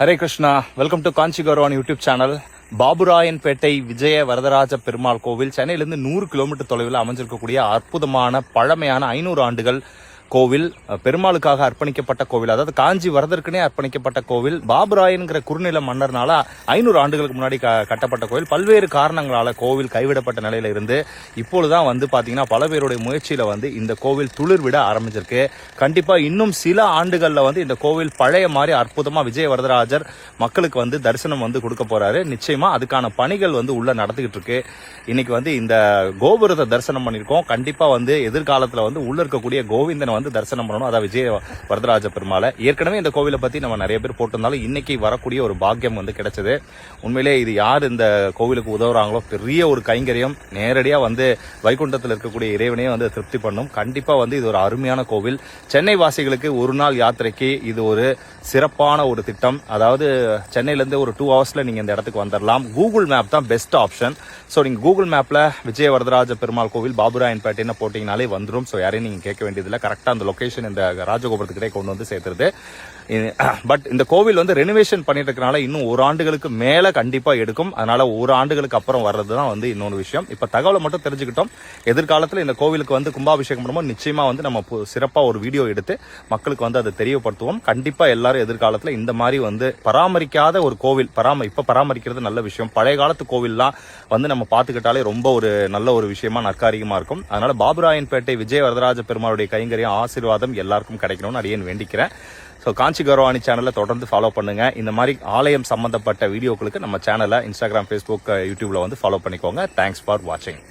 Hare Krishna, welcome to Kanchi Gauravan YouTube channel. Baburayanpettai Vijaya Varadaraja Perumal கோவில் சென்னையிலிருந்து 100 kilometre தொலைவில் அமைஞ்சிருக்கக்கூடிய அற்புதமான பழமையான 500 ஆண்டுகள் கோவில், பெருமாளுக்காக அர்ப்பணிக்கப்பட்ட கோவில். அதாவது காஞ்சி வரதற்குனே அர்ப்பணிக்கப்பட்ட கோவில். பாபுராயன்கிற குறுநில மன்னர்னால 500 ஆண்டுகளுக்கு முன்னாடி கட்டப்பட்ட கோவில். பல்வேறு காரணங்களால கோவில் கைவிடப்பட்ட நிலையில இருந்து இப்பொழுதுதான் பாத்தீங்கன்னா பல பேருடைய முயற்சியில இந்த கோவில் துளிர் விட ஆரம்பிச்சிருக்கு. கண்டிப்பா இன்னும் சில ஆண்டுகள்ல இந்த கோவில் பழைய மாதிரி அற்புதமா விஜய வரதராஜர் மக்களுக்கு தரிசனம் கொடுக்க போறாரு. நிச்சயமா அதுக்கான பணிகள் உள்ள நடந்துகிட்டு இருக்கு. இன்னைக்கு இந்த கோபுரத்தை தரிசனம் பண்ணிருக்கோம். கண்டிப்பா எதிர்காலத்துல உள்ள இருக்கக்கூடிய கோவிந்தனை தரிசனம் பண்ணணும். அதாவது விஜய வரதராஜ பெருமாளை. ஏற்கனவே இந்த கோவிலை பத்தி நம்ம நிறைய பேர் போட்டிருந்தாலும் இன்னைக்கு வரக்கூடிய ஒரு பாக்கியம் கிடைச்சது. உண்மையிலே இது யார் இந்த கோவிலுக்கு உதவுறாங்களோ பெரிய ஒரு கைங்கரியம். நேரடியா வைகுண்டத்தில் இருக்கக்கூடிய இறைவனையே திருப்தி பண்ணும். கண்டிப்பா இது ஒரு அருமையான கோவில். சென்னை வாசிகளுக்கு ஒரு நாள் யாத்திரைக்கு இது ஒரு சிறப்பான ஒரு திட்டம். அதாவது சென்னையிலேருந்து ஒரு 2 ஹவர்ஸ்ல நீங்க இந்த இடத்துக்கு வந்துடலாம். கூகுள் மேப் தான் பெஸ்ட் ஆப்ஷன். ஸோ நீங்க கூகுள் மேப்ல விஜய வரதராஜ பெருமாள் கோவில் பாபுராயன்பேட்டைன்னு போட்டீங்கனாலே வந்துடும். ஸோ யாரையும் நீங்க கேட்க வேண்டியதில்லை. கரெக்டாக அந்த லொகேஷன் இந்த ராஜகோபுரத்துக்கிட்டே கொண்டு சேர்த்துருது. பட் இந்த கோவில் ரெனோவேஷன் பண்ணிட்டு இருக்கனால இன்னும் 1 ஆண்டுகளுக்கு மேல கண்டிப்பா எடுக்கும். அதனால 1 ஆண்டுகளுக்கு அப்புறம் வர்றதுதான் இன்னொரு விஷயம். இப்ப தகவலை மட்டும் தெரிஞ்சுக்கிட்டோம். எதிர்காலத்தில் இந்த கோவிலுக்கு கும்பாபிஷேகம் பண்ணும்போது நிச்சயமா நம்ம சிறப்பா ஒரு வீடியோ எடுத்து மக்களுக்கு அதை தெரியப்படுத்துவோம். கண்டிப்பா எல்லாரும் எதிர்காலத்துல இந்த மாதிரி பராமரிக்காத ஒரு கோவில் இப்ப பராமரிக்கிறது நல்ல விஷயம். பழைய காலத்து கோவில்லாம் நம்ம பாத்துக்கிட்டாலே ரொம்ப ஒரு நல்ல ஒரு விஷயமா நற்காரியமா இருக்கும். அதனால பாபுராயன்பேட்டை விஜய வரதராஜ பெருமாளுடைய கைங்கரியம் ஆசீர்வாதம் எல்லாருக்கும் கிடைக்கணும்னு அடியேன் வேண்டிக்கிறேன். ஸோ காஞ்சி கௌரவாணி சேனலை தொடர்ந்து ஃபாலோ பண்ணுங்க. இந்த மாதிரி ஆலயம் சம்பந்தப்பட்ட வீடியோக்களுக்கு நம்ம சேனலை இன்ஸ்டாகிராம், ஃபேஸ்புக், யூடியூப்ல ஃபாலோ பண்ணிக்கோங்க. தேங்க்ஸ் ஃபார் வாட்சிங்.